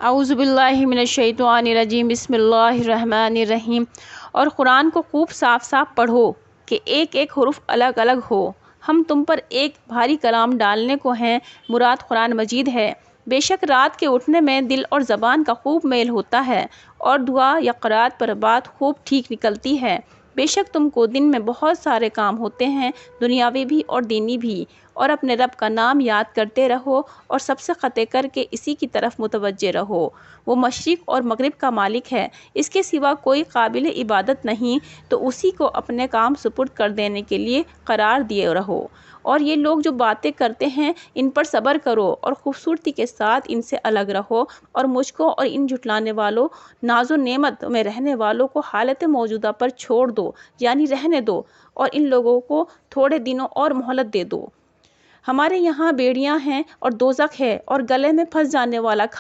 اعوذ باللہ من الشیطان الرجیم، بسم اللہ الرحمن الرحیم۔ اور قرآن کو خوب صاف صاف پڑھو کہ ایک ایک حرف الگ الگ ہو۔ ہم تم پر ایک بھاری کلام ڈالنے کو ہیں، مراد قرآن مجید ہے۔ بے شک رات کے اٹھنے میں دل اور زبان کا خوب میل ہوتا ہے، اور دعا یا قرات پر بات خوب ٹھیک نکلتی ہے۔ بے شک تم کو دن میں بہت سارے کام ہوتے ہیں، دنیاوی بھی اور دینی بھی، اور اپنے رب کا نام یاد کرتے رہو اور سب سے قطع کر کے اسی کی طرف متوجہ رہو۔ وہ مشرق اور مغرب کا مالک ہے، اس کے سوا کوئی قابل عبادت نہیں، تو اسی کو اپنے کام سپرد کر دینے کے لیے قرار دیے رہو۔ اور یہ لوگ جو باتیں کرتے ہیں ان پر صبر کرو اور خوبصورتی کے ساتھ ان سے الگ رہو، اور مجھ کو اور ان جھٹلانے والوں ناز و نعمت میں رہنے والوں کو حالت موجودہ پر چھوڑ دو، یعنی رہنے دو، اور ان لوگوں کو تھوڑے دنوں اور مہلت دے دو۔ ہمارے یہاں بیڑیاں ہیں اور دوزخ ہے اور گلے میں پھنس جانے والا کھانا